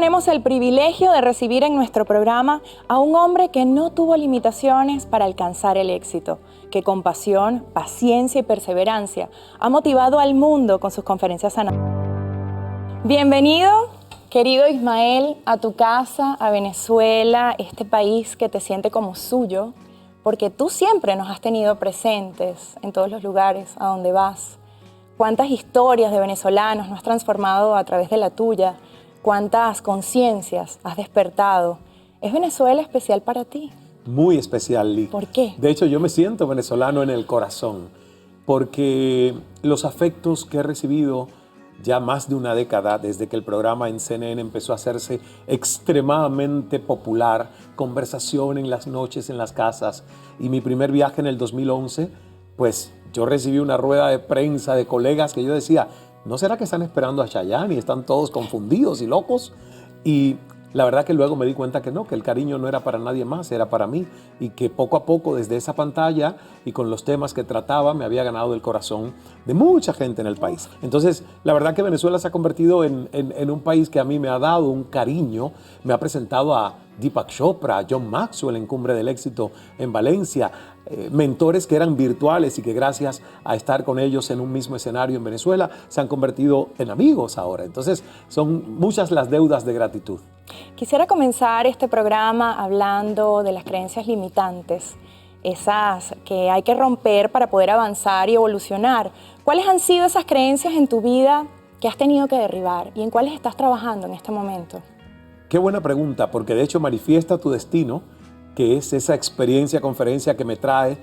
tenemos el privilegio de recibir en nuestro programa a un hombre que no tuvo limitaciones para alcanzar el éxito, que con pasión, paciencia y perseverancia ha motivado al mundo con sus conferencias sanadoras. Bienvenido, querido Ismael, a tu casa, a Venezuela, este país que te siente como suyo, porque tú siempre nos has tenido presentes en todos los lugares a donde vas. Cuántas historias de venezolanos nos has transformado a través de la tuya, cuántas conciencias has despertado. ¿Es Venezuela especial para ti? Muy especial, Lee. ¿Por qué? De hecho, yo me siento venezolano en el corazón, porque los afectos que he recibido ya más de una década, desde que el programa en CNN empezó a hacerse extremadamente popular, conversación en las noches, en las casas, y mi primer viaje en el 2011, pues yo recibí una rueda de prensa de colegas que yo decía, ¿no será que están esperando a Chayanne y están todos confundidos y locos? Y la verdad que luego me di cuenta que no, que el cariño no era para nadie más, era para mí, y que poco a poco desde esa pantalla y con los temas que trataba me había ganado el corazón de mucha gente en el país. Entonces, la verdad que Venezuela se ha convertido en un país que a mí me ha dado un cariño, me ha presentado a Deepak Chopra, a John Maxwell en Cumbre del Éxito en Valencia, mentores que eran virtuales y que gracias a estar con ellos en un mismo escenario en Venezuela se han convertido en amigos ahora. Entonces, son muchas las deudas de gratitud. Quisiera comenzar este programa hablando de las creencias limitantes, esas que hay que romper para poder avanzar y evolucionar. ¿Cuáles han sido esas creencias en tu vida que has tenido que derribar y en cuáles estás trabajando en este momento? Qué buena pregunta, porque de hecho Manifiesta tu Destino, que es esa experiencia, conferencia que me trae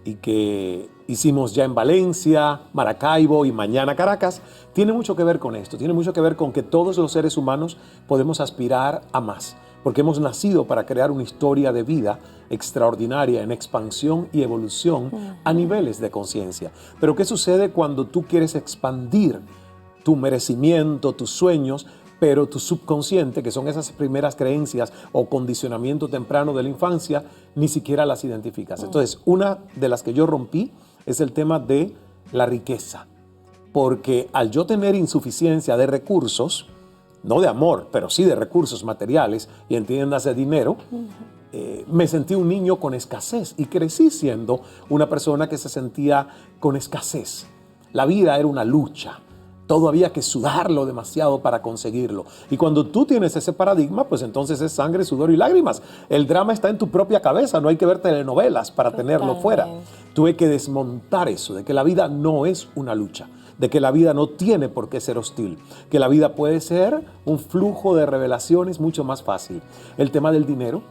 y que hicimos ya en Valencia, Maracaibo y mañana Caracas, tiene mucho que ver con esto, tiene mucho que ver con que todos los seres humanos podemos aspirar a más, porque hemos nacido para crear una historia de vida extraordinaria en expansión y evolución a niveles de conciencia. Pero ¿qué sucede cuando tú quieres expandir tu merecimiento, tus sueños, pero tu subconsciente, que son esas primeras creencias o condicionamiento temprano de la infancia, ni siquiera las identificas? Entonces, una de las que yo rompí es el tema de la riqueza, porque al yo tener insuficiencia de recursos, no de amor, pero sí de recursos materiales, y entiéndase dinero, me sentí un niño con escasez y crecí siendo una persona que se sentía con escasez. La vida era una lucha. Todo había que sudarlo demasiado para conseguirlo. Y cuando tú tienes ese paradigma, pues entonces es sangre, sudor y lágrimas. El drama está en tu propia cabeza, no hay que ver telenovelas para tenerlo fuera. Tuve que desmontar eso, de que la vida no es una lucha, de que la vida no tiene por qué ser hostil, que la vida puede ser un flujo de revelaciones mucho más fácil. El tema del dinero,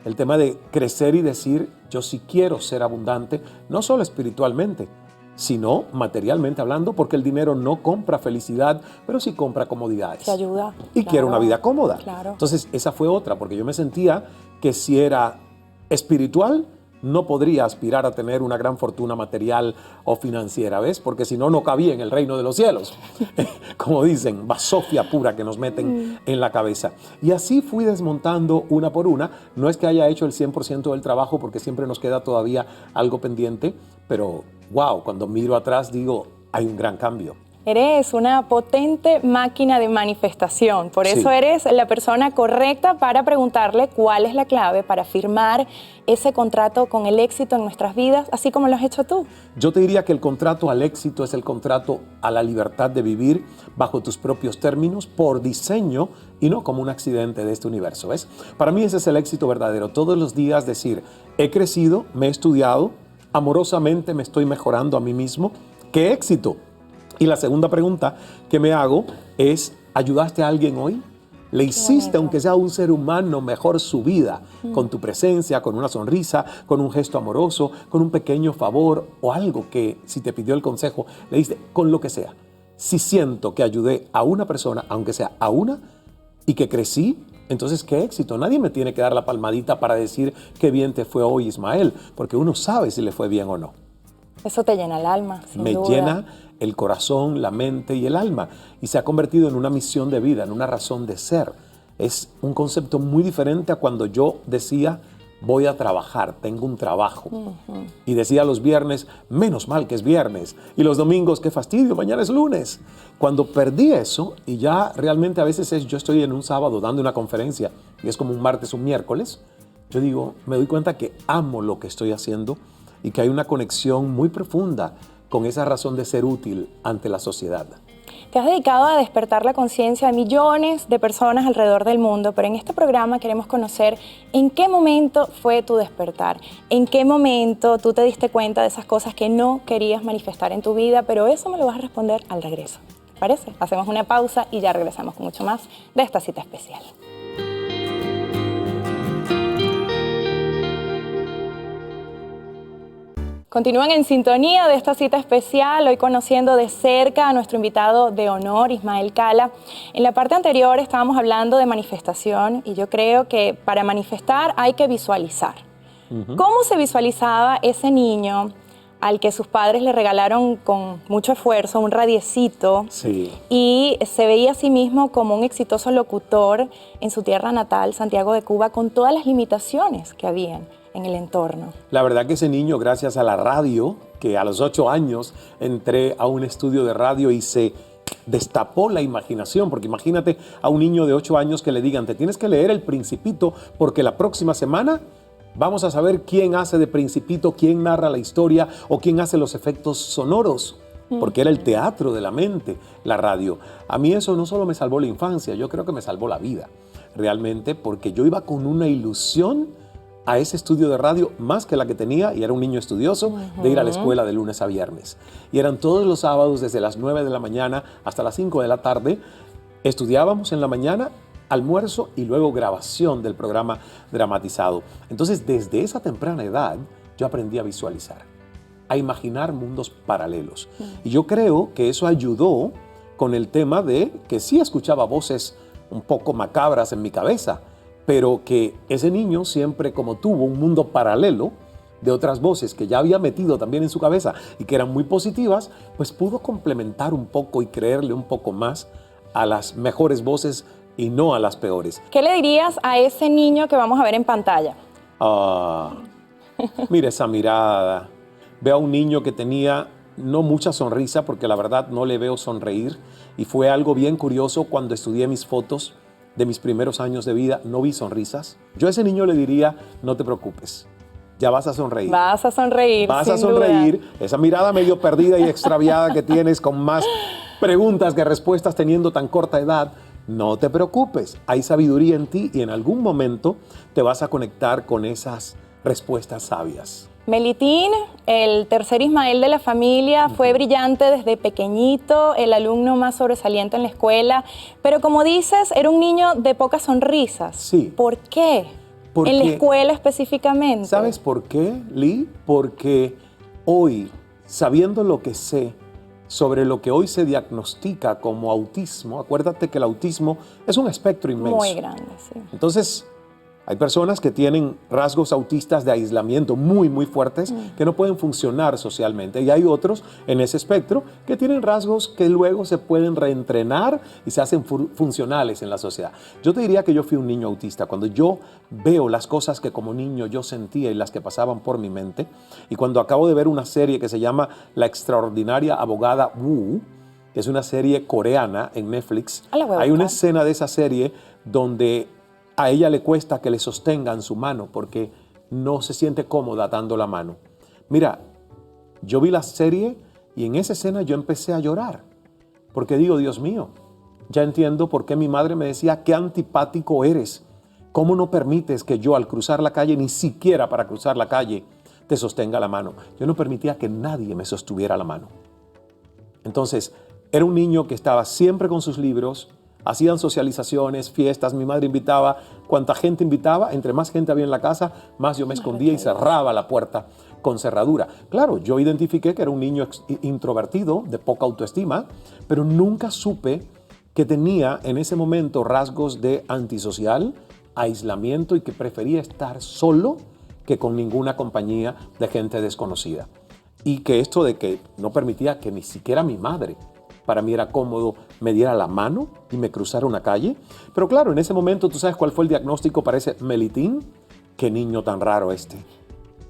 el tema de crecer y decir, yo sí quiero ser abundante, no solo espiritualmente, sino materialmente hablando, porque el dinero no compra felicidad, pero sí compra comodidades. Te ayuda. Y quiero una vida cómoda. Claro. Entonces, esa fue otra, porque yo me sentía que si era espiritual, no podría aspirar a tener una gran fortuna material o financiera, ¿ves? Porque si no, no cabía en el reino de los cielos. Como dicen, basofia pura que nos meten en la cabeza. Y así fui desmontando una por una. No es que haya hecho el 100% del trabajo, porque siempre nos queda todavía algo pendiente, pero wow, cuando miro atrás digo, hay un gran cambio. Eres una potente máquina de manifestación, por eso Sí. eres la persona correcta para preguntarle cuál es la clave para firmar ese contrato con el éxito en nuestras vidas, así como lo has hecho tú. Yo te diría que el contrato al éxito es el contrato a la libertad de vivir bajo tus propios términos, por diseño y no como un accidente de este universo, ¿ves? Para mí ese es el éxito verdadero. Todos los días decir, he crecido, me he estudiado, amorosamente me estoy mejorando a mí mismo. ¡Qué éxito! Y la segunda pregunta que me hago es, ¿ayudaste a alguien hoy? ¿Le hiciste, aunque sea un ser humano, mejor su vida con tu presencia, con una sonrisa, con un gesto amoroso, con un pequeño favor o algo que, si te pidió el consejo, le diste, con lo que sea? Si siento que ayudé a una persona, aunque sea a una, y que crecí, entonces qué éxito. Nadie me tiene que dar la palmadita para decir qué bien te fue hoy, Ismael, porque uno sabe si le fue bien o no. Eso te llena el alma, sin Me duda. llena el corazón, la mente y el alma, y se ha convertido en una misión de vida, en una razón de ser. Es un concepto muy diferente a cuando yo decía, voy a trabajar, tengo un trabajo. Y decía los viernes, menos mal que es viernes. Y los domingos, qué fastidio, mañana es lunes. Cuando perdí eso, y ya realmente a veces yo estoy en un sábado dando una conferencia, y es como un martes, un miércoles, yo digo, me doy cuenta que amo lo que estoy haciendo y que hay una conexión muy profunda con esa razón de ser útil ante la sociedad. Te has dedicado a despertar la conciencia de millones de personas alrededor del mundo, pero en este programa queremos conocer en qué momento fue tu despertar, en qué momento tú te diste cuenta de esas cosas que no querías manifestar en tu vida, pero eso me lo vas a responder al regreso. ¿Te parece? Hacemos una pausa y ya regresamos con mucho más de esta cita especial. Continúan en sintonía de esta cita especial, hoy conociendo de cerca a nuestro invitado de honor, Ismael Cala. En la parte anterior estábamos hablando de manifestación y yo creo que para manifestar hay que visualizar. ¿Cómo se visualizaba ese niño al que sus padres le regalaron con mucho esfuerzo un radiecito y se veía a sí mismo como un exitoso locutor en su tierra natal, Santiago de Cuba, con todas las limitaciones que habían en el entorno? La verdad que ese niño, gracias a la radio, que a los 8 años entré a un estudio de radio y se destapó la imaginación, porque imagínate a un niño de 8 años que le digan, te tienes que leer El Principito porque la próxima semana vamos a saber quién hace de Principito, quién narra la historia o quién hace los efectos sonoros, porque era el teatro de la mente, la radio. A mí eso no solo me salvó la infancia, yo creo que me salvó la vida, realmente, porque yo iba con una ilusión a ese estudio de radio más que la que tenía, y era un niño estudioso, de ir a la escuela de lunes a viernes. Y eran todos los sábados desde las 9 de la mañana hasta las 5 de la tarde. Estudiábamos en la mañana, almuerzo y luego grabación del programa dramatizado. Entonces, desde esa temprana edad, yo aprendí a visualizar, a imaginar mundos paralelos. Y yo creo que eso ayudó con el tema de que sí escuchaba voces un poco macabras en mi cabeza, pero que ese niño siempre, como tuvo un mundo paralelo de otras voces que ya había metido también en su cabeza y que eran muy positivas, pues pudo complementar un poco y creerle un poco más a las mejores voces y no a las peores. ¿Qué le dirías a ese niño que vamos a ver en pantalla? Mira esa mirada. Veo a un niño que tenía no mucha sonrisa, porque la verdad no le veo sonreír, y fue algo bien curioso cuando estudié mis fotos de mis primeros años de vida, no vi sonrisas. Yo a ese niño le diría, no te preocupes, ya vas a sonreír. Vas a sonreír, vas a sonreír. Duda. Esa mirada medio perdida y extraviada que tienes, con más preguntas que respuestas teniendo tan corta edad, no te preocupes, hay sabiduría en ti y en algún momento te vas a conectar con esas respuestas sabias. Melitín, el tercer Ismael de la familia, fue brillante desde pequeñito, el alumno más sobresaliente en la escuela, pero como dices, era un niño de pocas sonrisas. Sí. ¿Por qué? Porque, en la escuela específicamente. ¿Sabes por qué, Lee? Porque hoy, sabiendo lo que sé sobre lo que hoy se diagnostica como autismo, acuérdate que el autismo es un espectro inmenso. Muy grande, sí. Entonces, hay personas que tienen rasgos autistas de aislamiento muy, muy fuertes que no pueden funcionar socialmente. Y hay otros en ese espectro que tienen rasgos que luego se pueden reentrenar y se hacen funcionales en la sociedad. Yo te diría que yo fui un niño autista. Cuando yo veo las cosas que como niño yo sentía y las que pasaban por mi mente, y cuando acabo de ver una serie que se llama La extraordinaria abogada Wu, que es una serie coreana en Netflix, hay una escena de esa serie donde a ella le cuesta que le sostengan su mano porque no se siente cómoda dando la mano. Mira, yo vi la serie y en esa escena yo empecé a llorar porque digo, Dios mío, ya entiendo por qué mi madre me decía, qué antipático eres. ¿Cómo no permites que yo al cruzar la calle, ni siquiera para cruzar la calle, te sostenga la mano? Yo no permitía que nadie me sostuviera la mano. Entonces, era un niño que estaba siempre con sus libros. Hacían socializaciones, fiestas, mi madre invitaba, cuanta gente invitaba, entre más gente había en la casa, más yo me escondía y cerraba la puerta con cerradura. Claro, yo identifiqué que era un niño introvertido, de poca autoestima, pero nunca supe que tenía en ese momento rasgos de antisocial, aislamiento y que prefería estar solo que con ninguna compañía de gente desconocida. Y que esto de que no permitía que ni siquiera mi madre, para mí era cómodo, me diera la mano y me cruzara una calle. Pero claro, en ese momento, ¿tú sabes cuál fue el diagnóstico para ese Melitín? qué niño tan raro este,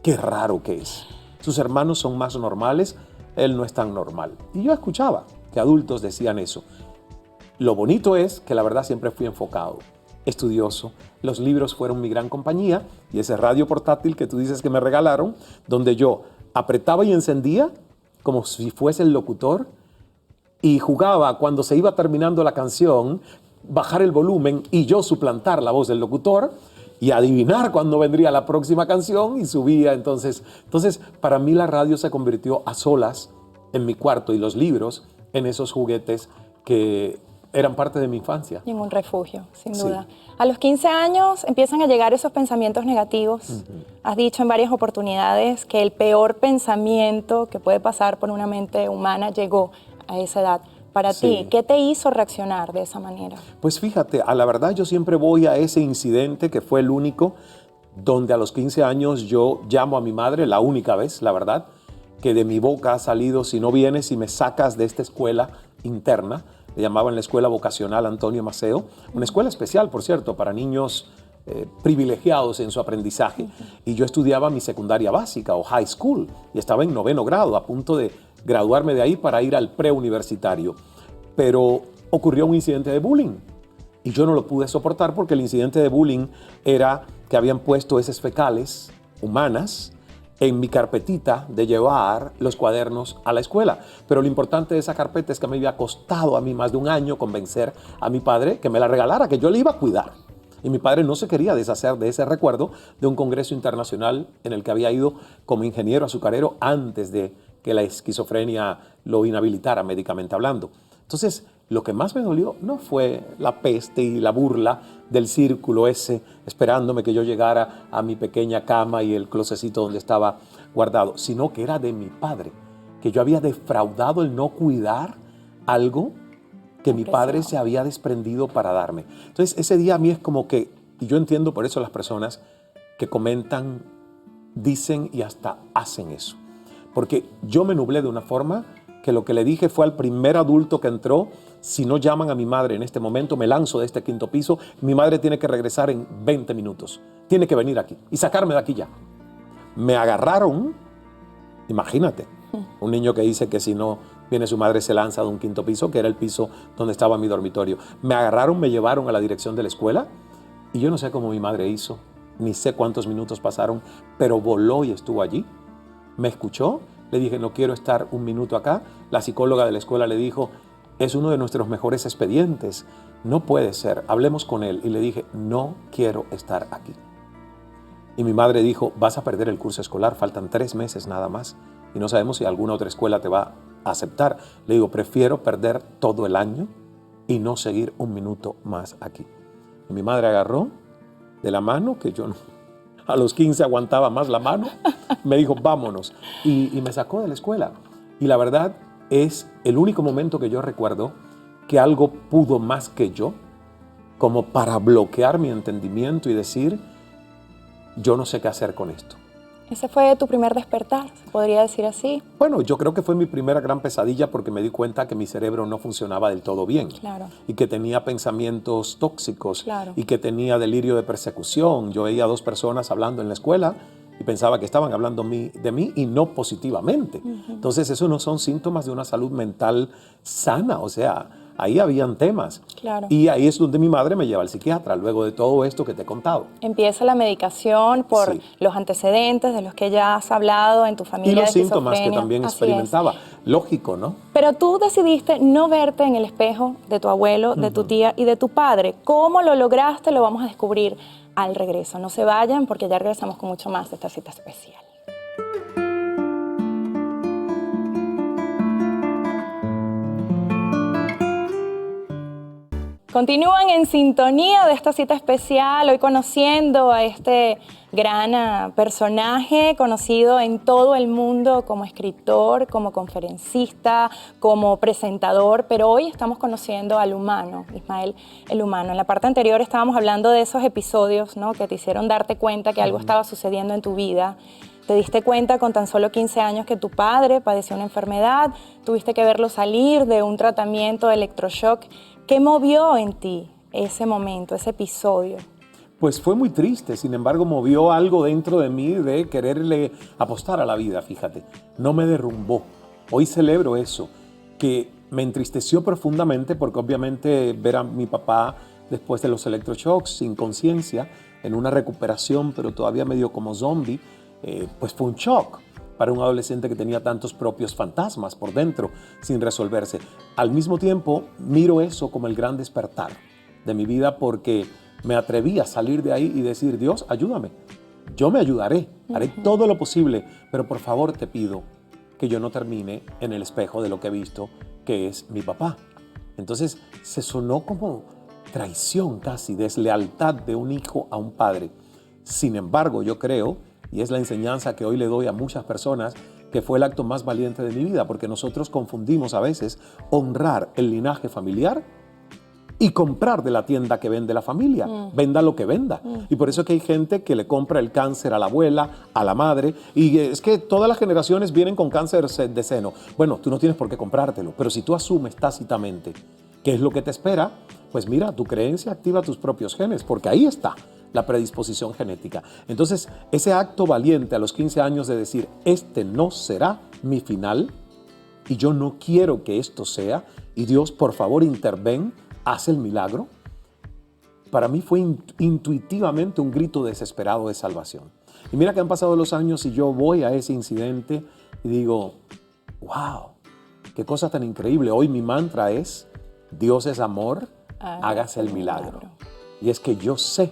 qué raro que es. Sus hermanos son más normales, él no es tan normal. Y yo escuchaba que adultos decían eso. Lo bonito es que la verdad siempre fui enfocado, estudioso. Los libros fueron mi gran compañía y ese radio portátil que tú dices que me regalaron, donde yo apretaba y encendía como si fuese el locutor y jugaba cuando se iba terminando la canción, bajar el volumen y yo suplantar la voz del locutor y adivinar cuándo vendría la próxima canción y subía. Entonces, para mí la radio se convirtió a solas en mi cuarto y los libros en esos juguetes que eran parte de mi infancia. Y en un refugio, sin Sí. duda. A los 15 años empiezan a llegar esos pensamientos negativos. Has dicho en varias oportunidades que el peor pensamiento que puede pasar por una mente humana llegó a esa edad. Para Sí. ti, ¿qué te hizo reaccionar de esa manera? Pues fíjate, a la verdad yo siempre voy a ese incidente que fue el único donde a los 15 años yo llamo a mi madre, la única vez, la verdad, que de mi boca ha salido: si no vienes y me sacas de esta escuela interna. Le llamaban la Escuela Vocacional Antonio Maceo, una escuela especial, por cierto, para niños privilegiados en su aprendizaje. Y yo estudiaba mi secundaria básica o high school y estaba en 9º grado, a punto de graduarme de ahí para ir al preuniversitario. Pero ocurrió un incidente de bullying y yo no lo pude soportar porque el incidente de bullying era que habían puesto heces fecales humanas en mi carpetita de llevar los cuadernos a la escuela. Pero lo importante de esa carpeta es que me había costado a mí más de un año convencer a mi padre que me la regalara, que yo le iba a cuidar. Y mi padre no se quería deshacer de ese recuerdo de un congreso internacional en el que había ido como ingeniero azucarero antes de que la esquizofrenia lo inhabilitara médicamente hablando. Entonces, lo que más me dolió no fue la peste y la burla del círculo ese, esperándome que yo llegara a mi pequeña cama y el closecito donde estaba guardado, sino que era de mi padre, que yo había defraudado el no cuidar algo que mi padre se había desprendido para darme. Entonces, ese día a mí es como que, y yo entiendo por eso las personas que comentan, dicen y hasta hacen eso. Porque yo me nublé de una forma que lo que le dije fue al primer adulto que entró: si no llaman a mi madre en este momento, me lanzo de este 5º piso, mi madre tiene que regresar en 20 minutos, tiene que venir aquí y sacarme de aquí ya. Me agarraron, imagínate, un niño que dice que si no viene su madre se lanza de un 5º piso, que era el piso donde estaba mi dormitorio. Me agarraron, me llevaron a la dirección de la escuela y yo no sé cómo mi madre hizo, ni sé cuántos minutos pasaron, pero voló y estuvo allí. Me escuchó, le dije: no quiero estar un minuto acá. La psicóloga de la escuela le dijo: es uno de nuestros mejores expedientes, no puede ser, hablemos con él. Y le dije: no quiero estar aquí. Y mi madre dijo: vas a perder el curso escolar, faltan 3 meses nada más y no sabemos si alguna otra escuela te va a aceptar. Le digo: prefiero perder todo el año y no seguir un minuto más aquí. Y mi madre agarró de la mano, que yo no, a los 15 aguantaba más la mano, me dijo: vámonos, y me sacó de la escuela. Y la verdad es el único momento que yo recuerdo que algo pudo más que yo, como para bloquear mi entendimiento y decir: yo no sé qué hacer con esto. Ese fue tu primer despertar, se podría decir así. Bueno, yo creo que fue mi primera gran pesadilla porque me di cuenta que mi cerebro no funcionaba del todo bien. Claro. Y que tenía pensamientos tóxicos. Claro. Y que tenía delirio de persecución. Yo veía a 2 personas hablando en la escuela y pensaba que estaban hablando de mí y no positivamente. Entonces, esos no son síntomas de una salud mental sana. O sea, ahí habían temas. Claro. Y ahí es donde mi madre me lleva al psiquiatra, luego de todo esto que te he contado. Empieza la medicación por Sí. los antecedentes de los que ya has hablado en tu familia. Y los de síntomas que esquizofrenia. también Así experimentaba. Lógico, ¿no? Pero tú decidiste no verte en el espejo de tu abuelo, de tu tía y de tu padre. ¿Cómo lo lograste? Lo vamos a descubrir al regreso. No se vayan porque ya regresamos con mucho más de esta cita especial. Continúan en sintonía de esta cita especial, hoy conociendo a este gran personaje conocido en todo el mundo como escritor, como conferencista, como presentador, pero hoy estamos conociendo al humano, Ismael el humano. En la parte anterior estábamos hablando de esos episodios, ¿no?, que te hicieron darte cuenta que algo estaba sucediendo en tu vida. Te diste cuenta con tan solo 15 años que tu padre padeció una enfermedad, tuviste que verlo salir de un tratamiento de electroshock. ¿Qué movió en ti ese momento, ese episodio? Pues fue muy triste, sin embargo movió algo dentro de mí de quererle apostar a la vida, fíjate. No me derrumbó. Hoy celebro eso, que me entristeció profundamente porque obviamente ver a mi papá después de los electroshocks, sin conciencia, en una recuperación, pero todavía medio como zombie, pues fue un shock para un adolescente que tenía tantos propios fantasmas por dentro sin resolverse. Al mismo tiempo, miro eso como el gran despertar de mi vida porque me atreví a salir de ahí y decir, Dios, ayúdame. Yo me ayudaré, haré todo lo posible, pero por favor te pido que yo no termine en el espejo de lo que he visto, que es mi papá. Entonces se sonó como traición casi, deslealtad de un hijo a un padre. Sin embargo, yo creo, y es la enseñanza que hoy le doy a muchas personas, que fue el acto más valiente de mi vida, porque nosotros confundimos a veces honrar el linaje familiar y comprar de la tienda que vende la familia, venda lo que venda. Y por eso es que hay gente que le compra el cáncer a la abuela, a la madre, y es que todas las generaciones vienen con cáncer de seno. Bueno, tú no tienes por qué comprártelo, pero si tú asumes tácitamente qué es lo que te espera, pues mira, tu creencia activa tus propios genes, porque ahí está la predisposición genética. Entonces, ese acto valiente a los 15 años de decir, este no será mi final, y yo no quiero que esto sea, y Dios, por favor, interven, haz el milagro, para mí fue intuitivamente un grito desesperado de salvación. Y mira que han pasado los años y yo voy a ese incidente y digo, wow, qué cosa tan increíble. Hoy mi mantra es, Dios es amor, hágase el milagro. Y es que yo sé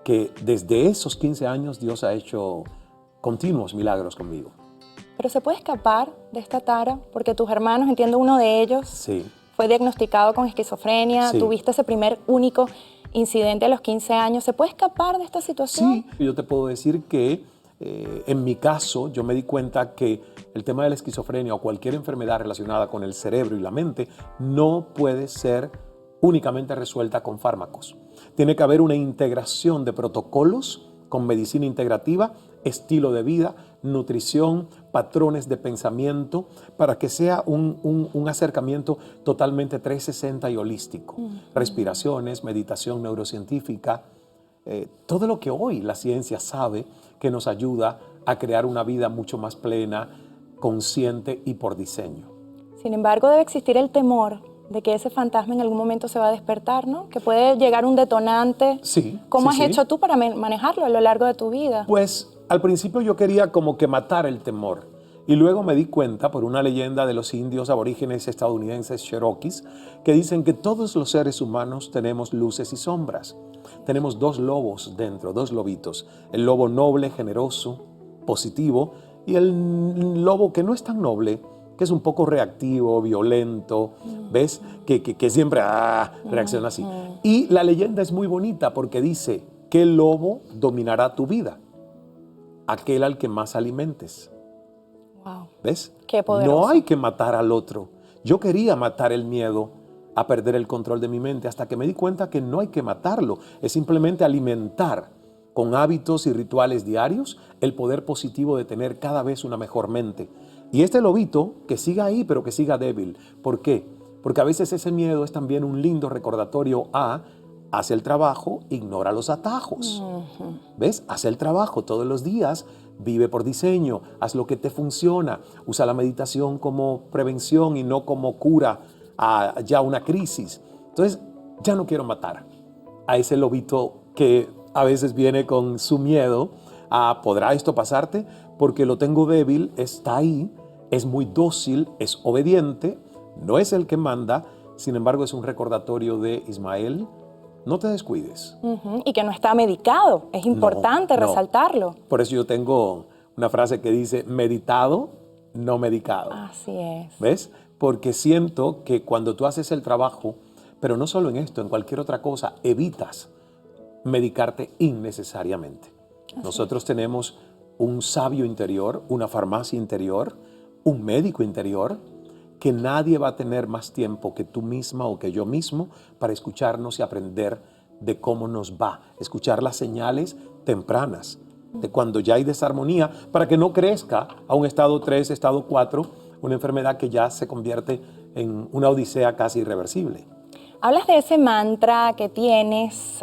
que desde esos 15 años Dios ha hecho continuos milagros conmigo. Pero se puede escapar de esta tara, porque tus hermanos, entiendo uno de ellos, Sí. fue diagnosticado con esquizofrenia, Sí. tuviste ese primer único incidente a los 15 años. ¿Se puede escapar de esta situación? Sí, yo te puedo decir que en mi caso yo me di cuenta que el tema de la esquizofrenia o cualquier enfermedad relacionada con el cerebro y la mente no puede ser únicamente resuelta con fármacos. Tiene que haber una integración de protocolos con medicina integrativa, estilo de vida, nutrición, patrones de pensamiento, para que sea un acercamiento totalmente 360 y holístico. Respiraciones, meditación neurocientífica, todo lo que hoy la ciencia sabe que nos ayuda a crear una vida mucho más plena, consciente y por diseño. Sin embargo, debe existir el temor de que ese fantasma en algún momento se va a despertar, ¿no? Que puede llegar un detonante. Sí. ¿Cómo sí, has sí. hecho tú para manejarlo a lo largo de tu vida? Pues al principio yo quería como que matar el temor y luego me di cuenta por una leyenda de los indios aborígenes estadounidenses Cherokees que dicen que todos los seres humanos tenemos luces y sombras. Tenemos dos lobos dentro, dos lobitos. El lobo noble, generoso, positivo y el lobo que no es tan noble, que es un poco reactivo, violento, ¿ves? Que siempre reacciona así. Y la leyenda es muy bonita porque dice, ¿qué lobo dominará tu vida? Aquel al que más alimentes. Wow. ¿Ves? Qué poderoso. No hay que matar al otro. Yo quería matar el miedo a perder el control de mi mente hasta que me di cuenta que no hay que matarlo. Es simplemente alimentar con hábitos y rituales diarios el poder positivo de tener cada vez una mejor mente. Y este lobito, que siga ahí, pero que siga débil. ¿Por qué? Porque a veces ese miedo es también un lindo recordatorio a haz el trabajo, ignora los atajos. ¿Ves? Haz el trabajo todos los días, vive por diseño, haz lo que te funciona. Usa la meditación como prevención y no como cura a ya una crisis. Entonces, ya no quiero matar a ese lobito que a veces viene con su miedo a ¿podrá esto pasarte? Porque lo tengo débil, está ahí, es muy dócil, es obediente, no es el que manda, sin embargo es un recordatorio de Ismael, no te descuides. Y que no está medicado, es importante No. resaltarlo. Por eso yo tengo una frase que dice, meditado, no medicado. Así es. ¿Ves? Porque siento que cuando tú haces el trabajo, pero no solo en esto, en cualquier otra cosa, evitas medicarte innecesariamente. Nosotros tenemos un sabio interior, una farmacia interior, un médico interior, que nadie va a tener más tiempo que tú misma o que yo mismo para escucharnos y aprender de cómo nos va, escuchar las señales tempranas de cuando ya hay desarmonía para que no crezca a un estado 3, estado 4, una enfermedad que ya se convierte en una odisea casi irreversible. Hablas de ese mantra que tienes,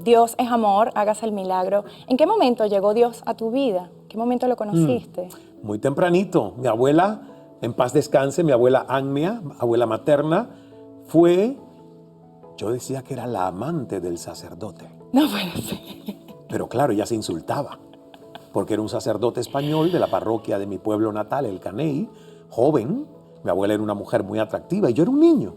Dios es amor, hágase el milagro. ¿En qué momento llegó Dios a tu vida? ¿En qué momento lo conociste? Muy tempranito. Mi abuela, en paz descanse, mi abuela Agnia, abuela materna, yo decía que era la amante del sacerdote. No puede ser. Pero claro, ella se insultaba, porque era un sacerdote español de la parroquia de mi pueblo natal, El Caney, joven. Mi abuela era una mujer muy atractiva y yo era un niño.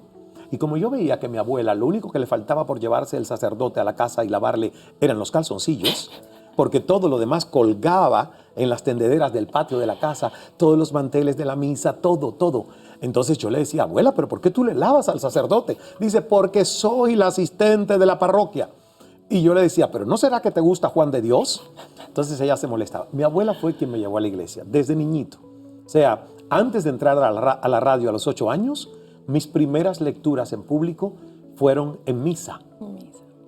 Y como yo veía que mi abuela, lo único que le faltaba por llevarse el sacerdote a la casa y lavarle eran los calzoncillos, porque todo lo demás colgaba en las tendederas del patio de la casa, todos los manteles de la misa, todo. Entonces yo le decía, abuela, ¿pero por qué tú le lavas al sacerdote? Dice, porque soy la asistente de la parroquia. Y yo le decía, ¿pero no será que te gusta Juan de Dios? Entonces ella se molestaba. Mi abuela fue quien me llevó a la iglesia, desde niñito. O sea, antes de entrar a la radio a los 8 años, mis primeras lecturas en público fueron en misa,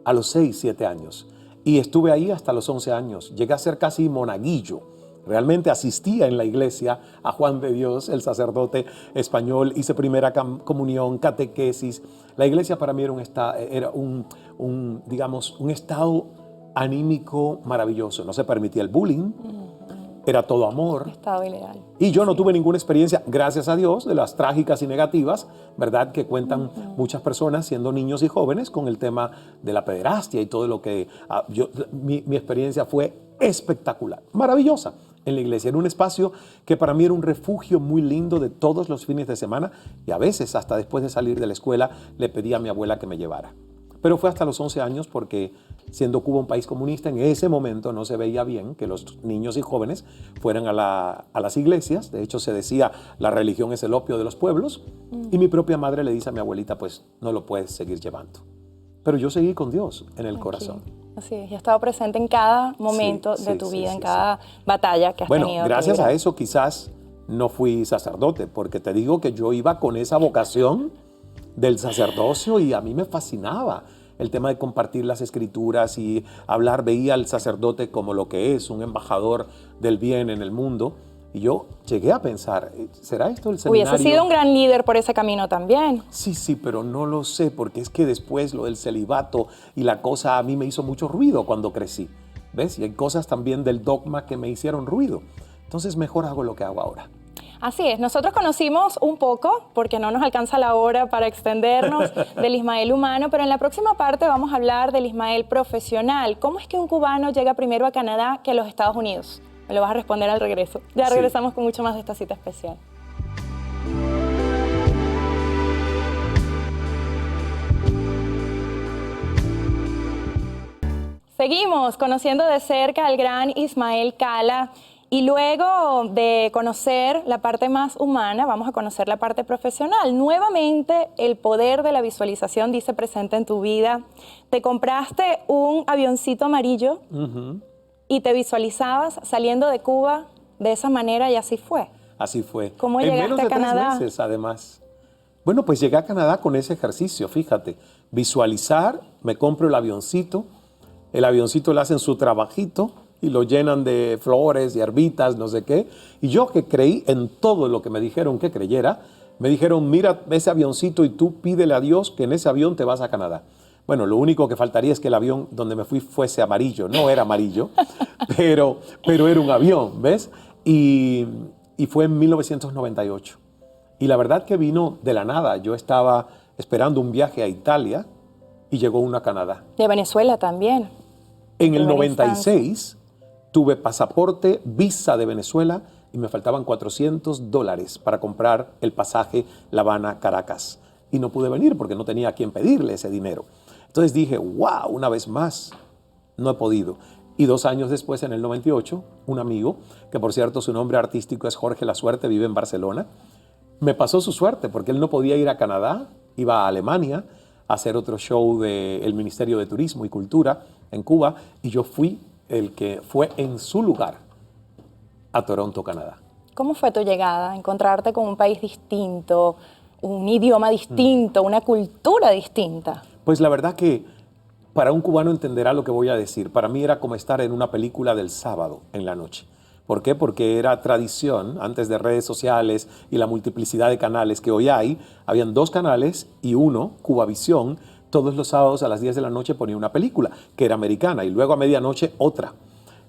a los 6, 7 años. Y estuve ahí hasta los 11 años. Llegué a ser casi monaguillo. Realmente asistía en la iglesia a Juan de Dios, el sacerdote español. Hice primera comunión, catequesis. La iglesia para mí era un estado anímico maravilloso. No se permitía el bullying. Era todo amor. Estado ilegal. Y yo no tuve ninguna experiencia, gracias a Dios, de las trágicas y negativas, ¿verdad?, que cuentan muchas personas siendo niños y jóvenes con el tema de la pederastia y todo lo que... Mi experiencia fue espectacular, maravillosa en la iglesia. Era un espacio que para mí era un refugio muy lindo de todos los fines de semana y a veces, hasta después de salir de la escuela, le pedí a mi abuela que me llevara. Pero fue hasta los 11 años porque, siendo Cuba un país comunista, en ese momento no se veía bien que los niños y jóvenes fueran a las iglesias. De hecho, se decía, la religión es el opio de los pueblos. Y mi propia madre le dice a mi abuelita, pues no lo puedes seguir llevando. Pero yo seguí con Dios en el corazón. Así es, y ha estado presente en cada momento de tu vida, en cada batalla que has tenido. Bueno, gracias a eso quizás no fui sacerdote, porque te digo que yo iba con esa vocación del sacerdocio y a mí me fascinaba el tema de compartir las escrituras y hablar. Veía al sacerdote como lo que es, un embajador del bien en el mundo. Y yo llegué a pensar, ¿será esto el seminario? Hubiese sido un gran líder por ese camino también. Sí, pero no lo sé, porque es que después lo del celibato y la cosa a mí me hizo mucho ruido cuando crecí. ¿Ves? Y hay cosas también del dogma que me hicieron ruido. Entonces mejor hago lo que hago ahora. Así es, nosotros conocimos un poco, porque no nos alcanza la hora para extendernos, del Ismael humano, pero en la próxima parte vamos a hablar del Ismael profesional. ¿Cómo es que un cubano llega primero a Canadá que a los Estados Unidos? Me lo vas a responder al regreso. Ya regresamos con mucho más de esta cita especial. Seguimos conociendo de cerca al gran Ismael Cala. Y luego de conocer la parte más humana, vamos a conocer la parte profesional. Nuevamente, el poder de la visualización dice presente en tu vida. Te compraste un avioncito amarillo y te visualizabas saliendo de Cuba de esa manera y así fue. Así fue. ¿Cómo llegaste a Canadá? 3 meses, además. Bueno, pues llegué a Canadá con ese ejercicio, fíjate. Visualizar, me compro el avioncito le hacen su trabajito, y lo llenan de flores, hierbitas, no sé qué. Y yo, que creí en todo lo que me dijeron que creyera, me dijeron, mira ese avioncito y tú pídele a Dios que en ese avión te vas a Canadá. Bueno, lo único que faltaría es que el avión donde me fui fuese amarillo. No era amarillo, pero era un avión, ¿ves? Y fue en 1998. Y la verdad que vino de la nada. Yo estaba esperando un viaje a Italia y llegó uno a Canadá. De Venezuela también. En el 96... tuve pasaporte, visa de Venezuela y me faltaban $400 para comprar el pasaje La Habana-Caracas. Y no pude venir porque no tenía a quién pedirle ese dinero. Entonces dije, wow, una vez más, no he podido. Y 2 años después, en el 98, un amigo, que por cierto su nombre artístico es Jorge La Suerte, vive en Barcelona, me pasó su suerte porque él no podía ir a Canadá, iba a Alemania a hacer otro show del Ministerio de Turismo y Cultura en Cuba, y yo fui el que fue en su lugar a Toronto, Canadá. ¿Cómo fue tu llegada? Encontrarte con un país distinto, un idioma distinto, una cultura distinta. Pues la verdad que para un cubano entenderá lo que voy a decir. Para mí era como estar en una película del sábado en la noche, ¿Por qué? Porque era tradición, antes de redes sociales y la multiplicidad de canales que hoy hay, habían 2 canales y uno, Cubavisión, todos los sábados a las 10 de la noche ponía una película que era americana y luego a medianoche otra.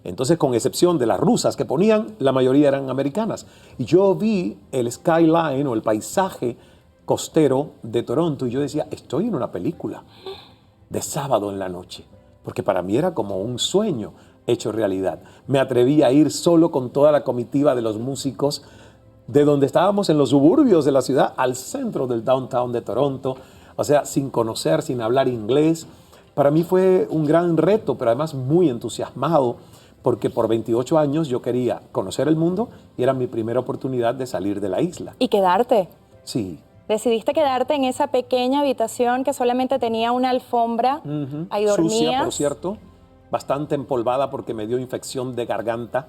Entonces, con excepción de las rusas que ponían, la mayoría eran americanas. Y yo vi el skyline o el paisaje costero de Toronto y yo decía, estoy en una película de sábado en la noche, porque para mí era como un sueño hecho realidad. Me atreví a ir solo con toda la comitiva de los músicos de donde estábamos en los suburbios de la ciudad al centro del downtown de Toronto, o sea, sin conocer, sin hablar inglés. Para mí fue un gran reto, pero además muy entusiasmado, porque por 28 años yo quería conocer el mundo y era mi primera oportunidad de salir de la isla. ¿Y quedarte? Sí. Decidiste quedarte en esa pequeña habitación que solamente tenía una alfombra. Ahí dormías. Sucia, por cierto, bastante empolvada porque me dio infección de garganta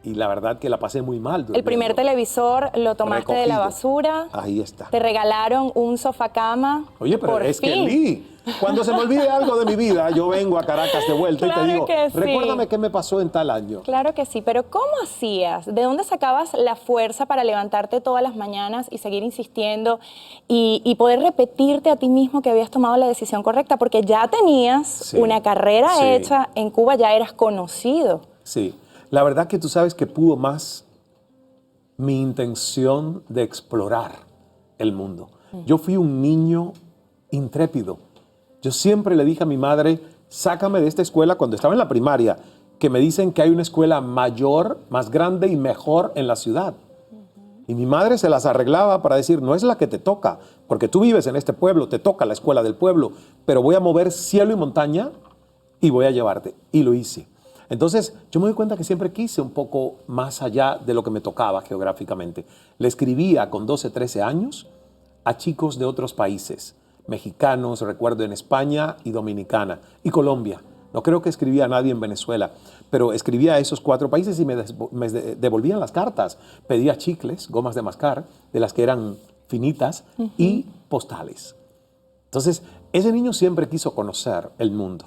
y la verdad que la pasé muy mal. El primer televisor lo tomaste de la basura. Ahí está. Te regalaron un sofá cama. Oye, pero por es fin. que Lee, cuando se me olvide algo de mi vida, yo vengo a Caracas de vuelta Claro y te digo, que sí. recuérdame qué me pasó en tal año. Claro que sí, pero ¿cómo hacías? ¿De dónde sacabas la fuerza para levantarte todas las mañanas y seguir insistiendo y poder repetirte a ti mismo que habías tomado la decisión correcta? Porque ya tenías una carrera hecha, en Cuba ya eras conocido. Sí, la verdad que tú sabes que pudo más mi intención de explorar el mundo. Yo fui un niño intrépido. Yo siempre le dije a mi madre, sácame de esta escuela cuando estaba en la primaria, que me dicen que hay una escuela mayor, más grande y mejor en la ciudad. Y mi madre se las arreglaba para decir, no es la que te toca, porque tú vives en este pueblo, te toca la escuela del pueblo, pero voy a mover cielo y montaña y voy a llevarte. Y lo hice. Entonces, yo me doy cuenta que siempre quise un poco más allá de lo que me tocaba geográficamente. Le escribía con 12, 13 años a chicos de otros países, mexicanos, recuerdo en España y Dominicana, y Colombia. No creo que escribía a nadie en Venezuela, pero escribía a esos 4 países y me devolvían las cartas. Pedía chicles, gomas de mascar, de las que eran finitas, y postales. Entonces, ese niño siempre quiso conocer el mundo.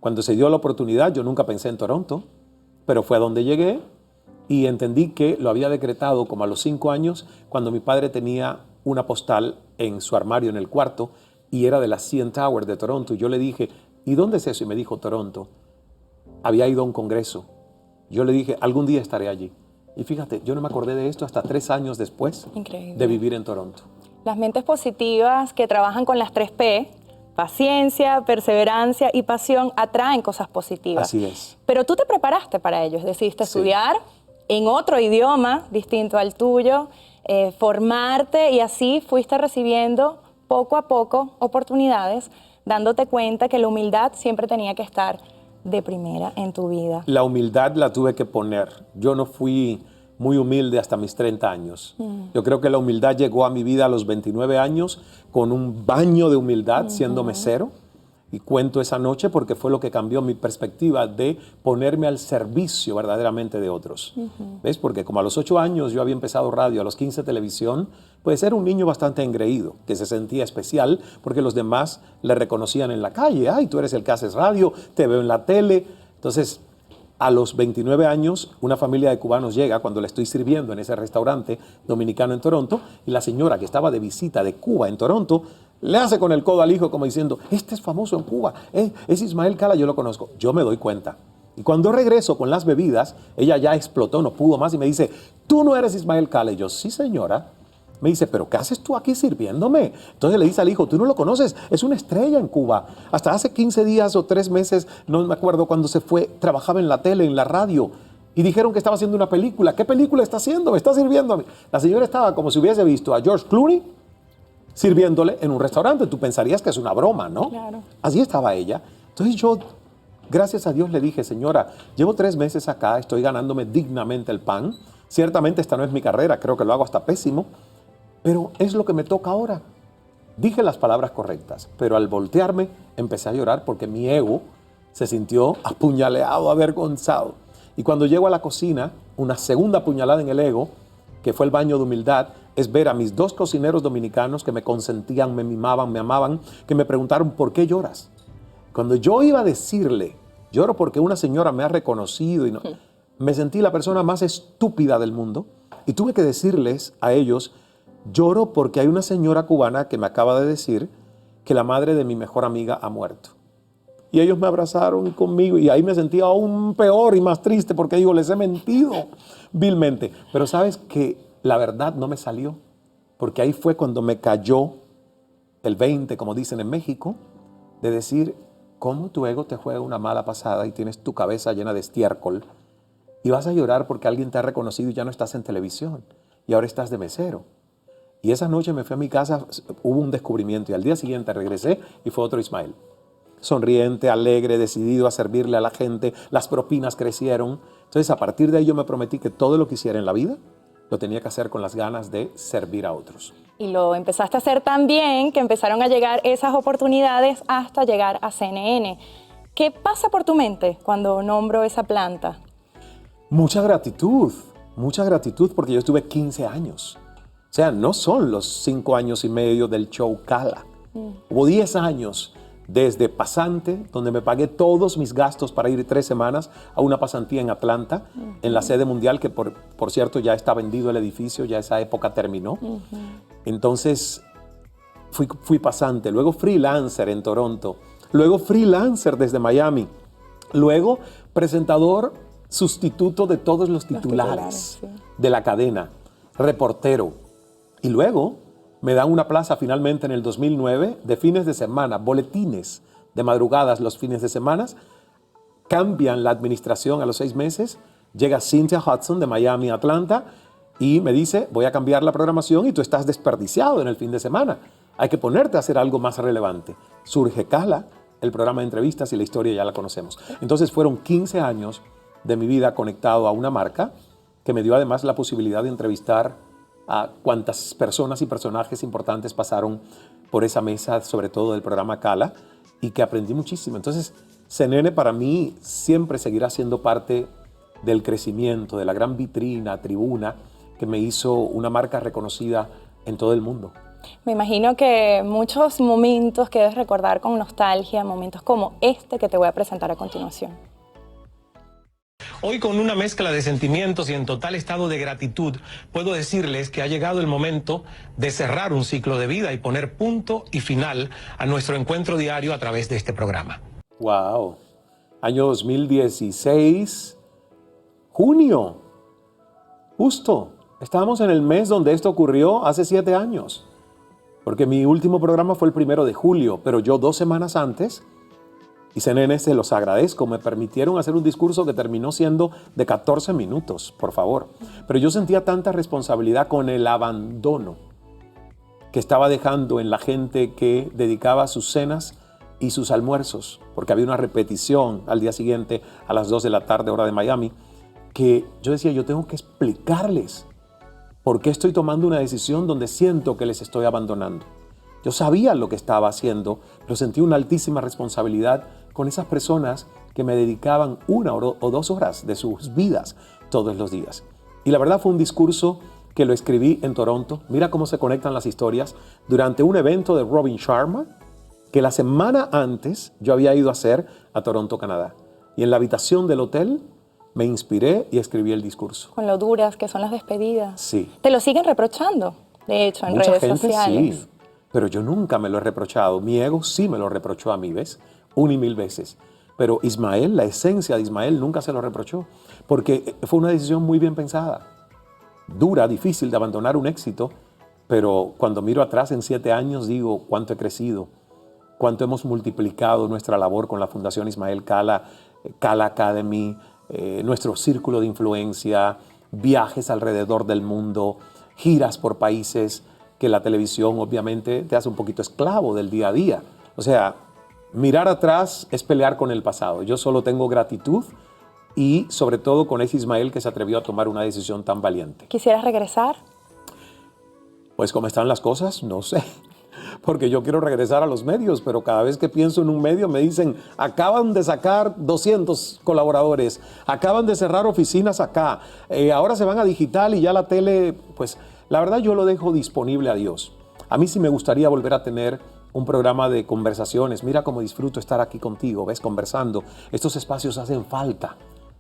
Cuando se dio la oportunidad, yo nunca pensé en Toronto, pero fue a donde llegué y entendí que lo había decretado como a los 5 años, cuando mi padre tenía una postal en su armario en el cuarto y era de la CN Tower de Toronto. Y yo le dije, ¿y dónde es eso? Y me dijo, Toronto. Había ido a un congreso. Yo le dije, algún día estaré allí. Y fíjate, yo no me acordé de esto hasta 3 años después de vivir en Toronto. Las mentes positivas que trabajan con las 3P, paciencia, perseverancia y pasión, atraen cosas positivas. Así es. Pero tú te preparaste para ello, decidiste estudiar en otro idioma distinto al tuyo, formarte y así fuiste recibiendo poco a poco oportunidades, dándote cuenta que la humildad siempre tenía que estar de primera en tu vida. La humildad la tuve que poner. Yo no fui muy humilde hasta mis 30 años. Yo creo que la humildad llegó a mi vida a los 29 años con un baño de humildad siendo mesero. Y cuento esa noche porque fue lo que cambió mi perspectiva de ponerme al servicio verdaderamente de otros. ¿Ves? Porque como a los 8 años yo había empezado radio, a los 15 televisión, pues era un niño bastante engreído, que se sentía especial porque los demás le reconocían en la calle. Ay, tú eres el que haces radio, te veo en la tele. Entonces, a los 29 años, una familia de cubanos llega cuando le estoy sirviendo en ese restaurante dominicano en Toronto y la señora que estaba de visita de Cuba en Toronto le hace con el codo al hijo como diciendo, este es famoso en Cuba, es Ismael Cala, yo lo conozco. Yo me doy cuenta. Y cuando regreso con las bebidas, ella ya explotó, no pudo más y me dice, tú no eres Ismael Cala. Y yo, sí señora. Me dice, ¿pero qué haces tú aquí sirviéndome? Entonces le dice al hijo, tú no lo conoces, es una estrella en Cuba. Hasta hace 15 días o 3 meses, no me acuerdo cuándo se fue, trabajaba en la tele, en la radio. Y dijeron que estaba haciendo una película. ¿Qué película está haciendo? Me está sirviendo a mí. La señora estaba como si hubiese visto a George Clooney sirviéndole en un restaurante. Tú pensarías que es una broma, ¿no? Claro. Así estaba ella. Entonces yo, gracias a Dios, le dije, señora, llevo 3 meses acá, estoy ganándome dignamente el pan. Ciertamente esta no es mi carrera, creo que lo hago hasta pésimo, pero es lo que me toca ahora. Dije las palabras correctas, pero al voltearme empecé a llorar porque mi ego se sintió apuñaleado, avergonzado. Y cuando llego a la cocina, una segunda puñalada en el ego, que fue el baño de humildad, es ver a mis 2 cocineros dominicanos que me consentían, me mimaban, me amaban, que me preguntaron, ¿por qué lloras? Cuando yo iba a decirle, lloro porque una señora me ha reconocido, y no, me sentí la persona más estúpida del mundo y tuve que decirles a ellos, lloro porque hay una señora cubana que me acaba de decir que la madre de mi mejor amiga ha muerto. Y ellos me abrazaron conmigo y ahí me sentía aún peor y más triste porque digo, les he mentido vilmente. Pero sabes que la verdad no me salió, porque ahí fue cuando me cayó el 20, como dicen en México, de decir, ¿cómo tu ego te juega una mala pasada y tienes tu cabeza llena de estiércol y vas a llorar porque alguien te ha reconocido y ya no estás en televisión y ahora estás de mesero? Y esa noche me fui a mi casa, hubo un descubrimiento y al día siguiente regresé y fue otro Ismael. Sonriente, alegre, decidido a servirle a la gente, las propinas crecieron. Entonces a partir de ahí yo me prometí que todo lo que hiciera en la vida lo tenía que hacer con las ganas de servir a otros. Y lo empezaste a hacer tan bien que empezaron a llegar esas oportunidades hasta llegar a CNN. ¿Qué pasa por tu mente cuando nombro esa planta? Mucha gratitud porque yo estuve 15 años. O sea, no son los 5 años y medio del show Cala. Hubo 10 años desde pasante, donde me pagué todos mis gastos para ir 3 semanas a una pasantía en Atlanta, en la sede mundial, que por cierto ya está vendido el edificio, ya esa época terminó. Entonces fui pasante, luego freelancer en Toronto, luego freelancer desde Miami, luego presentador sustituto de todos los titulares de la cadena, reportero. Y luego me dan una plaza finalmente en el 2009 de fines de semana, boletines de madrugadas los fines de semana. Cambian la administración a los 6 meses. Llega Cynthia Hudson de Miami a Atlanta y me dice, voy a cambiar la programación y tú estás desperdiciado en el fin de semana. Hay que ponerte a hacer algo más relevante. Surge Cala, el programa de entrevistas y la historia ya la conocemos. Entonces fueron 15 años de mi vida conectado a una marca que me dio además la posibilidad de entrevistar a cuántas personas y personajes importantes pasaron por esa mesa, sobre todo del programa Cala, y que aprendí muchísimo. Entonces, CNN para mí siempre seguirá siendo parte del crecimiento, de la gran vitrina, tribuna, que me hizo una marca reconocida en todo el mundo. Me imagino que muchos momentos que debes recordar con nostalgia, momentos como este que te voy a presentar a continuación. Hoy, con una mezcla de sentimientos y en total estado de gratitud, puedo decirles que ha llegado el momento de cerrar un ciclo de vida y poner punto y final a nuestro encuentro diario a través de este programa. ¡Wow! Año 2016, junio. Justo. Estábamos en el mes donde esto ocurrió hace 7 años. Porque mi último programa fue el 1 de julio, pero yo 2 semanas antes, y CNN se los agradezco, me permitieron hacer un discurso que terminó siendo de 14 minutos, por favor. Pero yo sentía tanta responsabilidad con el abandono que estaba dejando en la gente que dedicaba sus cenas y sus almuerzos, porque había una repetición al día siguiente a las 2 de la tarde, hora de Miami, que yo decía, yo tengo que explicarles por qué estoy tomando una decisión donde siento que les estoy abandonando. Yo sabía lo que estaba haciendo, pero sentí una altísima responsabilidad con esas personas que me dedicaban 1 o 2 horas de sus vidas todos los días. Y la verdad fue un discurso que lo escribí en Toronto. Mira cómo se conectan las historias. Durante un evento de Robin Sharma, que la semana antes yo había ido a hacer a Toronto, Canadá. Y en la habitación del hotel me inspiré y escribí el discurso. Con lo duras que son las despedidas. Sí. Te lo siguen reprochando, de hecho, en Mucha redes gente sociales. sí, pero yo nunca me lo he reprochado. Mi ego sí me lo reprochó a mí, ¿ves? 1 y 1000 veces. Pero Ismael, la esencia de Ismael, nunca se lo reprochó, porque fue una decisión muy bien pensada. Dura, difícil de abandonar un éxito, pero cuando miro atrás en 7 años digo cuánto he crecido, cuánto hemos multiplicado nuestra labor con la Fundación Ismael Cala, Cala Academy, nuestro círculo de influencia, viajes alrededor del mundo, giras por países que la televisión obviamente te hace un poquito esclavo del día a día. O sea, mirar atrás es pelear con el pasado. Yo solo tengo gratitud y sobre todo con ese Ismael que se atrevió a tomar una decisión tan valiente. ¿Quisieras regresar? Pues como están las cosas, no sé. Porque yo quiero regresar a los medios, pero cada vez que pienso en un medio me dicen, acaban de sacar 200 colaboradores, acaban de cerrar oficinas acá, ahora se van a digital y ya la tele, pues la verdad yo lo dejo disponible a Dios. A mí sí me gustaría volver a tener un programa de conversaciones. Mira cómo disfruto estar aquí contigo, ves, conversando. Estos espacios hacen falta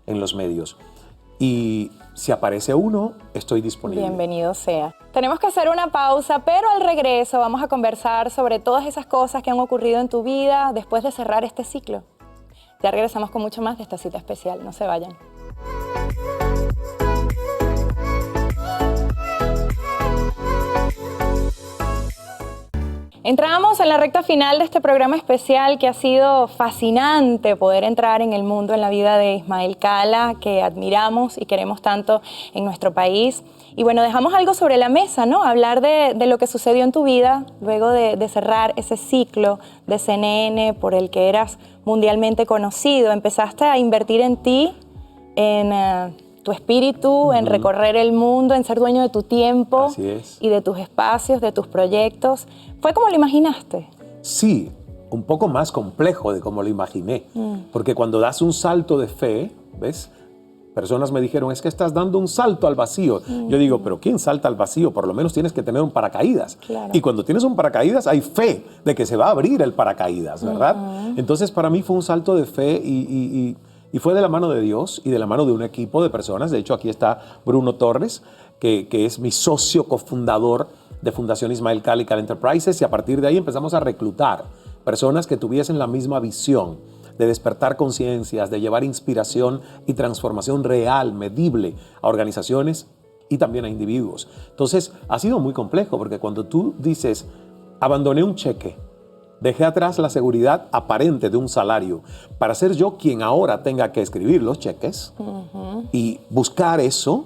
en los medios. Y si aparece uno, estoy disponible. Bienvenido sea. Tenemos que hacer una pausa, pero al regreso vamos a conversar sobre todas esas cosas que han ocurrido en tu vida después de cerrar este ciclo. Ya regresamos con mucho más de esta cita especial. No se vayan. Entramos en la recta final de este programa especial que ha sido fascinante poder entrar en el mundo, en la vida de Ismael Cala, que admiramos y queremos tanto en nuestro país. Y bueno, dejamos algo sobre la mesa, ¿no? Hablar de lo que sucedió en tu vida luego de cerrar ese ciclo de CNN por el que eras mundialmente conocido. Empezaste a invertir en ti, en tu espíritu, en recorrer el mundo, en ser dueño de tu tiempo. Así es. Y de tus espacios, de tus proyectos. ¿Fue como lo imaginaste? Sí, un poco más complejo de como lo imaginé. Porque cuando das un salto de fe, ¿ves? Personas me dijeron, es que estás dando un salto al vacío. Yo digo, pero ¿quién salta al vacío? Por lo menos tienes que tener un paracaídas. Claro. Y cuando tienes un paracaídas, hay fe de que se va a abrir el paracaídas, ¿verdad? Entonces, para mí fue un salto de fe y fue de la mano de Dios y de la mano de un equipo de personas. De hecho, aquí está Bruno Torres, que es mi socio cofundador de Fundación Ismael Cala y Cala Enterprises, y a partir de ahí empezamos a reclutar personas que tuviesen la misma visión de despertar conciencias, de llevar inspiración y transformación real, medible a organizaciones y también a individuos. Entonces, ha sido muy complejo porque cuando tú dices, abandoné un cheque, dejé atrás la seguridad aparente de un salario para ser yo quien ahora tenga que escribir los cheques y buscar eso,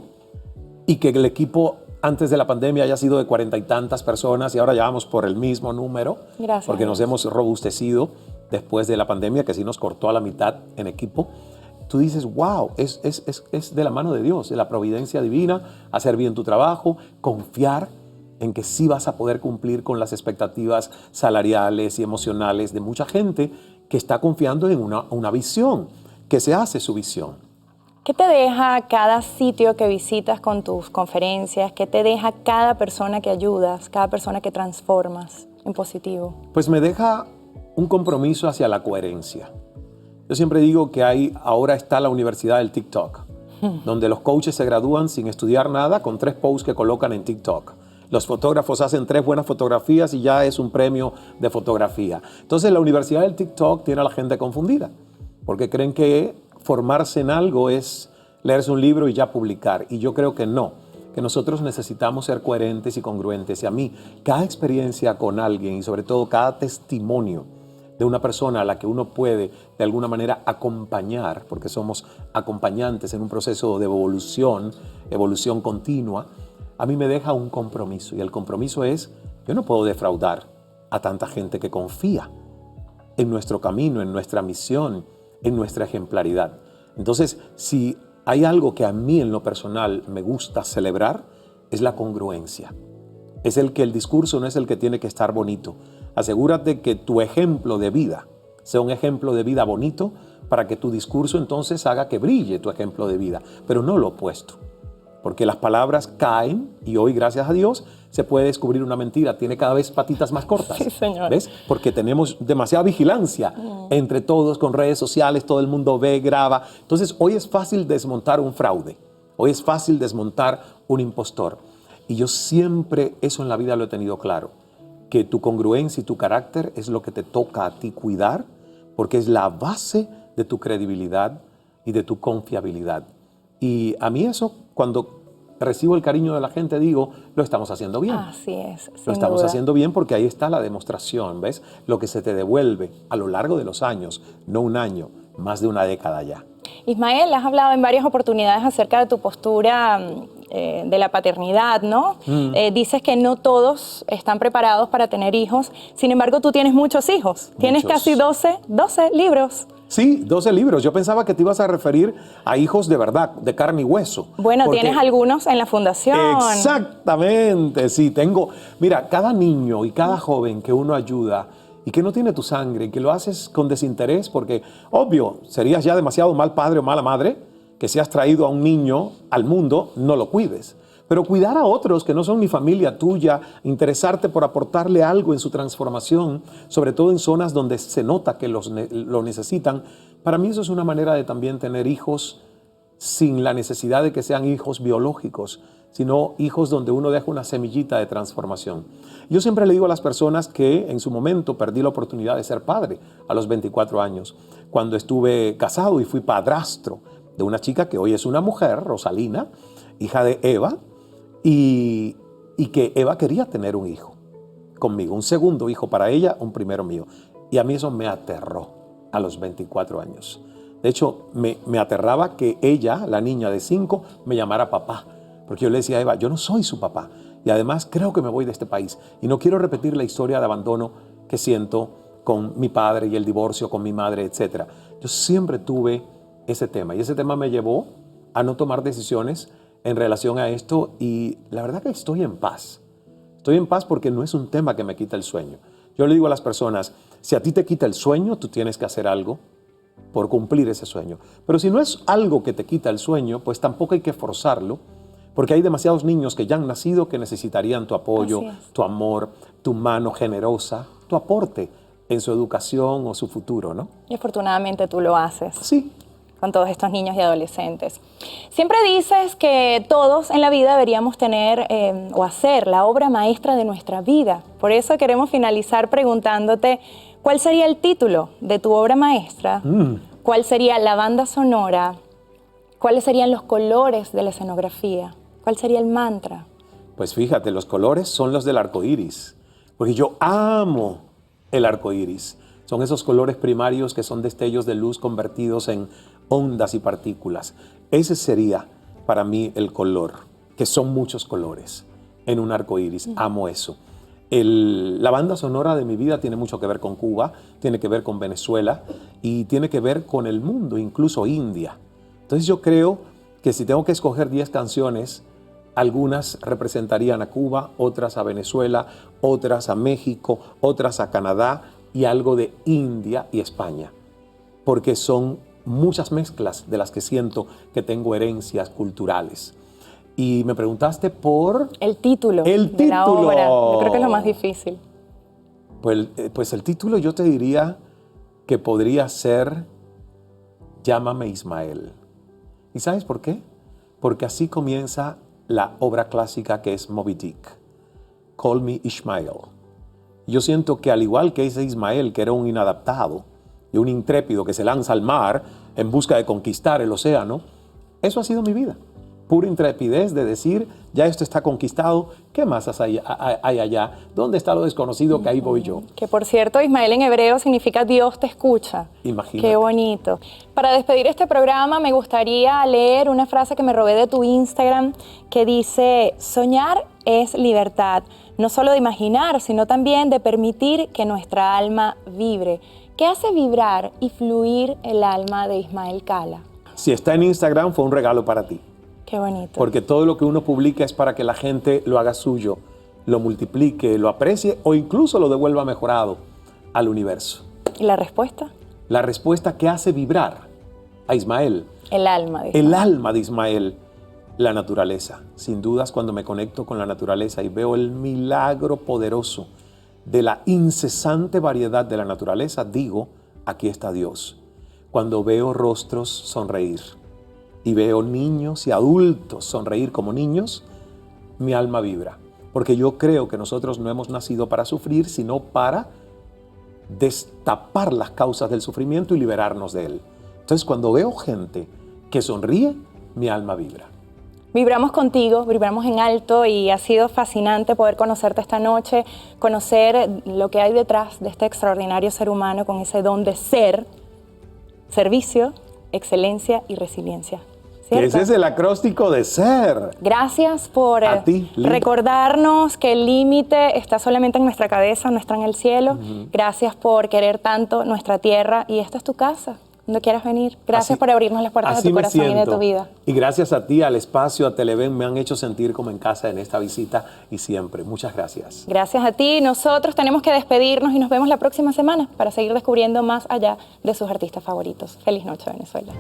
y que el equipo antes de la pandemia haya sido de 40 y tantas personas y ahora ya vamos por el mismo número. Gracias. Porque nos hemos robustecido después de la pandemia, que sí nos cortó a la mitad en equipo. Tú dices, wow, es de la mano de Dios, de la providencia divina, hacer bien tu trabajo, confiar en que sí vas a poder cumplir con las expectativas salariales y emocionales de mucha gente que está confiando en una visión, que se hace su visión. ¿Qué te deja cada sitio que visitas con tus conferencias? ¿Qué te deja cada persona que ayudas, cada persona que transformas en positivo? Pues me deja un compromiso hacia la coherencia. Yo siempre digo que ahora está la universidad del TikTok, donde los coaches se gradúan sin estudiar nada con 3 posts que colocan en TikTok. Los fotógrafos hacen 3 buenas fotografías y ya es un premio de fotografía. Entonces la universidad del TikTok tiene a la gente confundida, porque creen que formarse en algo es leerse un libro y ya publicar. Y yo creo que no, que nosotros necesitamos ser coherentes y congruentes. Y a mí, cada experiencia con alguien y sobre todo cada testimonio de una persona a la que uno puede de alguna manera acompañar, porque somos acompañantes en un proceso de evolución continua, a mí me deja un compromiso. Y el compromiso es, yo no puedo defraudar a tanta gente que confía en nuestro camino, en nuestra misión, en nuestra ejemplaridad. Entonces, si hay algo que a mí en lo personal me gusta celebrar, es la congruencia. Es el discurso no es el que tiene que estar bonito. Asegúrate que tu ejemplo de vida sea un ejemplo de vida bonito para que tu discurso entonces haga que brille tu ejemplo de vida, pero no lo opuesto. Porque las palabras caen y hoy, gracias a Dios, se puede descubrir una mentira. Tiene cada vez patitas más cortas. Sí, señor. ¿Ves? Porque tenemos demasiada vigilancia entre todos con redes sociales, todo el mundo ve, graba. Entonces, hoy es fácil desmontar un fraude. Hoy es fácil desmontar un impostor. Y yo siempre eso en la vida lo he tenido claro. Que tu congruencia y tu carácter es lo que te toca a ti cuidar, porque es la base de tu credibilidad y de tu confiabilidad. Y a mí eso, cuando recibo el cariño de la gente, digo, lo estamos haciendo bien. Así es, Lo estamos haciendo bien porque ahí está la demostración, ¿ves? Lo que se te devuelve a lo largo de los años, no un año, más de una década ya. Ismael, has hablado en varias oportunidades acerca de tu postura de la paternidad, ¿no? Dices que no todos están preparados para tener hijos, sin embargo, tú tienes muchos hijos. Tienes casi 12 libros. Sí, 12 libros. Yo pensaba que te ibas a referir a hijos de verdad, de carne y hueso. Bueno, tienes algunos en la fundación. Exactamente, sí, tengo. Mira, cada niño y cada joven que uno ayuda y que no tiene tu sangre y que lo haces con desinterés, porque obvio, serías ya demasiado mal padre o mala madre que si has traído a un niño al mundo, no lo cuides. Pero cuidar a otros que no son ni familia tuya, interesarte por aportarle algo en su transformación, sobre todo en zonas donde se nota que lo necesitan, para mí eso es una manera de también tener hijos sin la necesidad de que sean hijos biológicos, sino hijos donde uno deja una semillita de transformación. Yo siempre le digo a las personas que en su momento perdí la oportunidad de ser padre a los 24 años, cuando estuve casado y fui padrastro de una chica que hoy es una mujer, Rosalina, hija de Eva, y que Eva quería tener un hijo conmigo, un segundo hijo para ella, un primero mío. Y a mí eso me aterró a los 24 años. De hecho, me aterraba que ella, la niña de 5, me llamara papá. Porque yo le decía a Eva, yo no soy su papá. Y además creo que me voy de este país. Y no quiero repetir la historia de abandono que siento con mi padre y el divorcio con mi madre, etc. Yo siempre tuve ese tema. Y ese tema me llevó a no tomar decisiones en relación a esto. Y la verdad que estoy en paz. Estoy en paz porque no es un tema que me quita el sueño. Yo le digo a las personas, si a ti te quita el sueño, tú tienes que hacer algo por cumplir ese sueño. Pero si no es algo que te quita el sueño, pues tampoco hay que forzarlo, porque hay demasiados niños que ya han nacido que necesitarían tu apoyo, tu amor, tu mano generosa, tu aporte en su educación o su futuro, ¿no? Y afortunadamente tú lo haces. Sí. Con todos estos niños y adolescentes. Siempre dices que todos en la vida deberíamos tener o hacer la obra maestra de nuestra vida. Por eso queremos finalizar preguntándote cuál sería el título de tu obra maestra, cuál sería la banda sonora, cuáles serían los colores de la escenografía, cuál sería el mantra. Pues fíjate, los colores son los del arco iris, porque yo amo el arco iris. Son esos colores primarios que son destellos de luz convertidos en ondas y partículas. Ese sería para mí el color, que son muchos colores en un arco iris. Amo eso. La banda sonora de mi vida tiene mucho que ver con Cuba, tiene que ver con Venezuela y tiene que ver con el mundo, incluso India. Entonces yo creo que si tengo que escoger 10 canciones, algunas representarían a Cuba, otras a Venezuela, otras a México, otras a Canadá y algo de India y España, porque son muchas mezclas de las que siento que tengo herencias culturales. Y me preguntaste por... El título de la obra. Yo creo que es lo más difícil. Pues el título yo te diría que podría ser Llámame Ismael. ¿Y sabes por qué? Porque así comienza la obra clásica que es Moby Dick. Call me Ishmael. Yo siento que al igual que ese Ismael, que era un inadaptado y un intrépido que se lanza al mar en busca de conquistar el océano, eso ha sido mi vida. Pura intrepidez de decir, ya esto está conquistado, ¿qué más hay allá? ¿Dónde está lo desconocido que ahí voy yo? Que por cierto, Ismael en hebreo significa Dios te escucha. Imagínate. Qué bonito. Para despedir este programa me gustaría leer una frase que me robé de tu Instagram que dice, soñar es libertad, no solo de imaginar, sino también de permitir que nuestra alma vibre. ¿Qué hace vibrar y fluir el alma de Ismael Cala? Si está en Instagram, fue un regalo para ti. Qué bonito. Porque todo lo que uno publica es para que la gente lo haga suyo, lo multiplique, lo aprecie o incluso lo devuelva mejorado al universo. ¿Y la respuesta? La respuesta que hace vibrar a Ismael. El alma de Ismael. El alma de Ismael. La naturaleza. Sin dudas, cuando me conecto con la naturaleza y veo el milagro poderoso de la incesante variedad de la naturaleza, digo, aquí está Dios. Cuando veo rostros sonreír y veo niños y adultos sonreír como niños, mi alma vibra. Porque yo creo que nosotros no hemos nacido para sufrir, sino para destapar las causas del sufrimiento y liberarnos de él. Entonces, cuando veo gente que sonríe, mi alma vibra. Vibramos contigo, vibramos en alto y ha sido fascinante poder conocerte esta noche, conocer lo que hay detrás de este extraordinario ser humano con ese don de ser, servicio, excelencia y resiliencia. ¿Cierto? Ese es el acróstico de ser. Gracias por recordarnos que el límite está solamente en nuestra cabeza, no está en el cielo. Gracias por querer tanto nuestra tierra y esta es tu casa. Cuando quieras venir. Gracias por abrirnos las puertas de tu corazón y de tu vida. Y gracias a ti, al espacio, a Televen, me han hecho sentir como en casa en esta visita y siempre. Muchas gracias. Gracias a ti. Nosotros tenemos que despedirnos y nos vemos la próxima semana para seguir descubriendo más allá de sus artistas favoritos. Feliz noche, Venezuela.